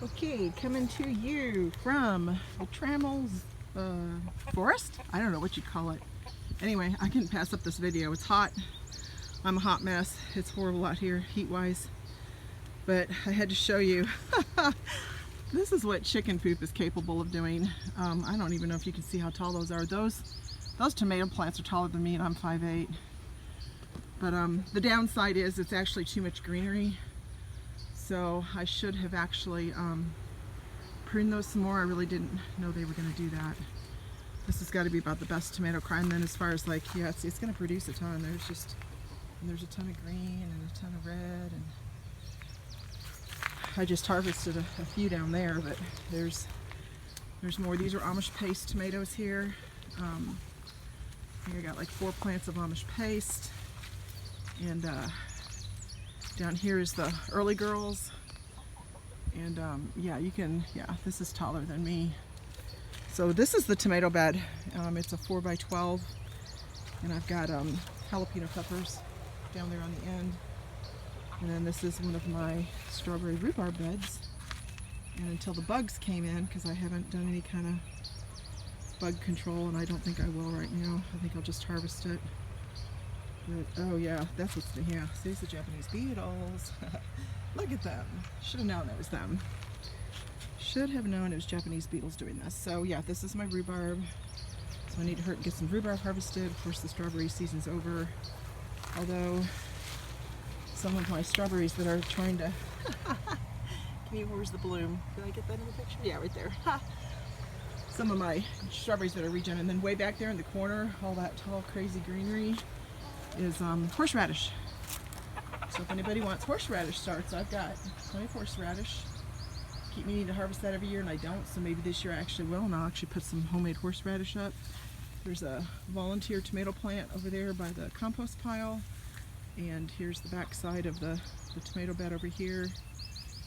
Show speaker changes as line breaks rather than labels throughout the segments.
Okay, coming to you from the Trammels forest? I don't know what you'd call it. Anyway, I couldn't pass up this video. It's hot. I'm a hot mess. It's horrible out here, heat-wise. But I had to show you. This is what chicken poop is capable of doing. I don't even know if you can see how tall those are. Those tomato plants are taller than me, and I'm 5'8". But the downside is it's actually too much greenery. So I should have actually pruned those some more. I really didn't know they were going to do that. This has got to be about the best tomato crop. And then as far as like, yeah, it's going to produce a ton. There's a ton of green and a ton of red. And I just harvested a few down there, but there's more. These are Amish paste tomatoes here. Here I got like 4 plants of Amish paste. And down here is the early girls, and yeah, this is taller than me. So this is the tomato bed. It's a 4x12, and I've got jalapeno peppers down there on the end. And then this is one of my strawberry rhubarb beds. And until the bugs came in, because I haven't done any kind of bug control, and I don't think I will right now. I think I'll just harvest it. But, oh yeah, that's what's, yeah, see, it's the Japanese beetles. Look at them. Should have known it was them. Should have known it was Japanese beetles doing this. So yeah, this is my rhubarb. So I need to get some rhubarb harvested. Of course, the strawberry season's over. Although, some of my strawberries that are trying to... Where's the bloom? Did I get that in the picture? Yeah, right there. Some of my strawberries that are regening. And then way back there in the corner, all that tall, crazy greenery, is horseradish. So if anybody wants horseradish starts, I've got plenty of horseradish. Keep meaning to harvest that every year, and I don't, so maybe this year I actually will, and I'll actually put some homemade horseradish up. There's a volunteer tomato plant over there by the compost pile, and here's the back side of the tomato bed over here.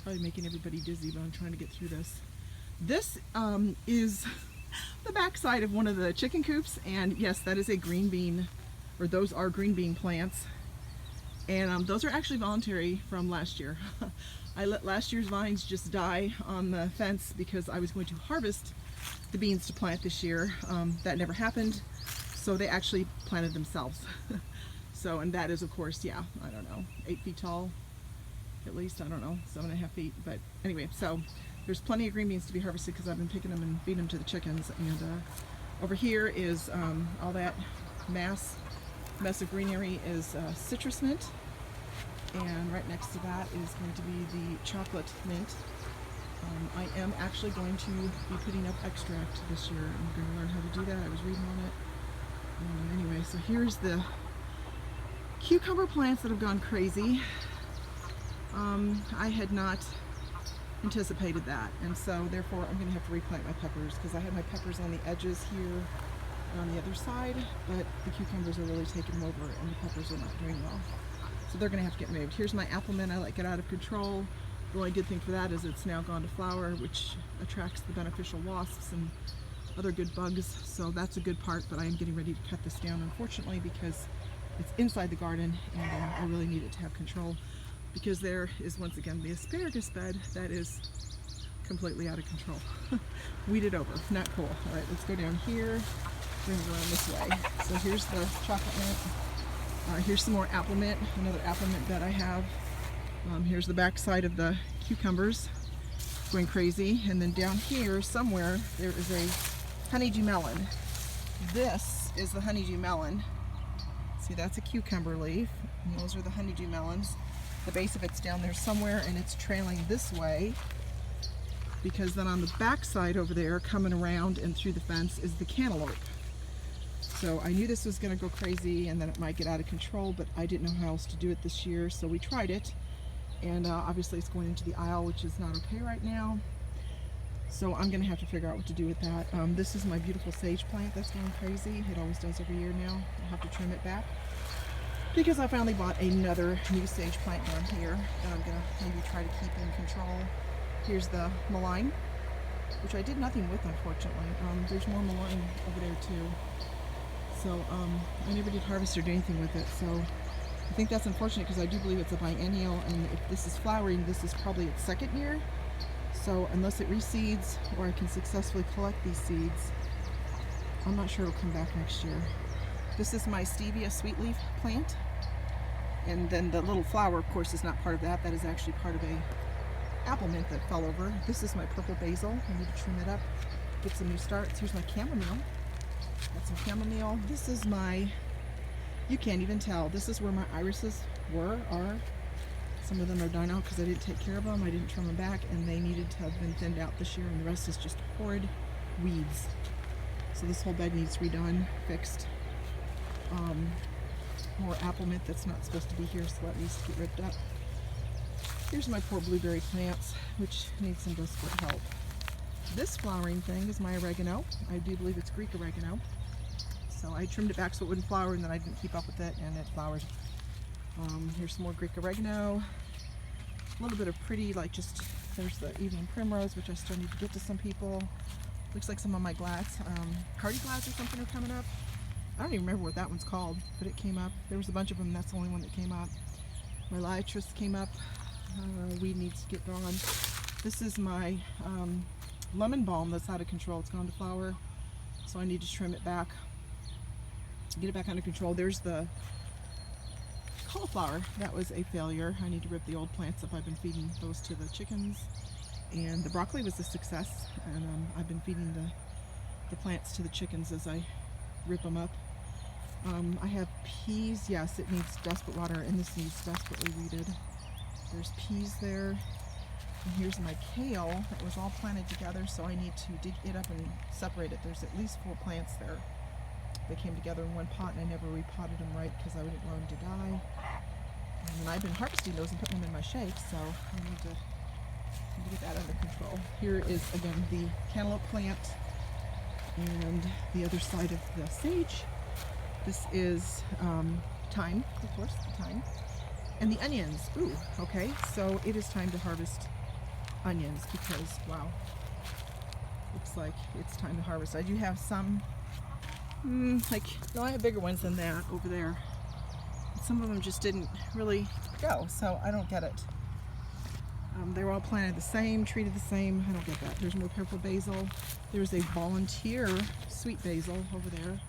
Probably making everybody dizzy, but I'm trying to get through this. This is the back side of one of the chicken coops, and yes, that is a green bean, or those are green bean plants, and those are actually voluntary from last year. I let last year's vines just die on the fence because I was going to harvest the beans to plant this year. That never happened, so they actually planted themselves. So, and that is, of course, yeah, I don't know, 8 feet tall, at least, I don't know, 7.5 feet, but anyway, so there's plenty of green beans to be harvested because I've been picking them and feeding them to the chickens. And over here is all that mess of greenery is citrus mint, and right next to that is going to be the chocolate mint. I am actually going to be putting up extract this year. I'm going to learn how to do that. I was reading on it. Anyway, so here's the cucumber plants that have gone crazy. I had not anticipated that, and so therefore I'm going to have to replant my peppers, because I had my peppers on the edges here on the other side, but the cucumbers are really taking them over and the peppers are not doing well. So they're going to have to get moved. Here's my apple mint. I let it out of control. The only good thing for that is it's now gone to flower, which attracts the beneficial wasps and other good bugs. So that's a good part, but I am getting ready to cut this down, unfortunately, because it's inside the garden and I really need it to have control, because there is once again the asparagus bed that is completely out of control. Weeded over. Not cool. All right, let's go down here. Bring it around this way. So here's the chocolate mint. Here's some more apple mint, another apple mint that I have. Here's the back side of the cucumbers, going crazy. And then down here somewhere there is a honeydew melon. This is the honeydew melon. See, that's a cucumber leaf, and those are the honeydew melons. The base of it's down there somewhere, and it's trailing this way, because then on the back side over there, coming around and through the fence, is the cantaloupe. So I knew this was going to go crazy and that it might get out of control, but I didn't know how else to do it this year, so we tried it. And obviously it's going into the aisle, which is not okay right now. So I'm going to have to figure out what to do with that. This is my beautiful sage plant that's going crazy. It always does every year now. I'll have to trim it back, because I finally bought another new sage plant down here that I'm going to maybe try to keep in control. Here's the mullein, which I did nothing with, unfortunately. There's more mullein over there too. So I never did harvest or do anything with it. So I think that's unfortunate, because I do believe it's a biennial, and if this is flowering, this is probably its second year. So unless it reseeds or I can successfully collect these seeds, I'm not sure it'll come back next year. This is my stevia sweet leaf plant. And then the little flower, of course, is not part of that. That is actually part of a apple mint that fell over. This is my purple basil. I need to trim it up, get some new starts. Here's my chamomile. Got some chamomile. This is my, you can't even tell, this is where my irises are. Some of them are dying out because I didn't take care of them. I didn't trim them back, and they needed to have been thinned out this year, and the rest is just horrid weeds. So this whole bed needs redone, fixed. More apple mint that's not supposed to be here, so that needs to get ripped up. Here's my poor blueberry plants, which need some desperate help. This flowering thing is my oregano. I do believe it's Greek oregano. So I trimmed it back so it wouldn't flower, and then I didn't keep up with it, and it flowered. Here's some more Greek oregano. A little bit of pretty, like just, there's the evening primrose, which I still need to get to some people. Looks like some of my glads, party glads or something are coming up. I don't even remember what that one's called, but it came up. There was a bunch of them, that's the only one that came up. My liatrus came up. Weed needs to get gone. This is my lemon balm that's out of control. It's gone to flower, so I need to trim it back, get it back under control. There's the cauliflower. That was a failure. I need to rip the old plants up. I've been feeding those to the chickens. And the broccoli was a success, and I've been feeding the plants to the chickens as I rip them up. I have peas. Yes, it needs desperate water, and this needs desperately weeded. There's peas there. And here's my kale that was all planted together, so I need to dig it up and separate it. There's at least 4 plants there. They came together in one pot, and I never repotted them right because I didn't want them to die. And I've been harvesting those and putting them in my shakes, so I need to get that under control. Here is, again, the cantaloupe plant and the other side of the sage. This is thyme, of course, the thyme. And the onions. Ooh, okay, so it is time to harvest onions because, wow, looks like it's time to harvest. I do have some, I have bigger ones than that over there. Some of them just didn't really go, so I don't get it. They were all planted the same, treated the same. I don't get that. There's more purple basil. There's a volunteer sweet basil over there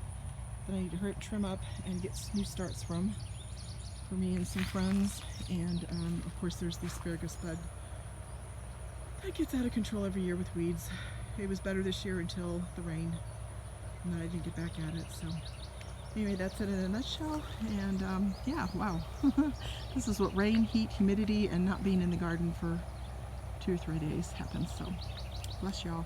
that I need to trim up and get new starts from for me and some friends. And of course there's the asparagus bud. That gets out of control every year with weeds. It was better this year until the rain, and then I didn't get back at it. So anyway, that's it in a nutshell. And yeah, wow. This is what rain, heat, humidity, and not being in the garden for 2 or 3 days happens. So bless y'all.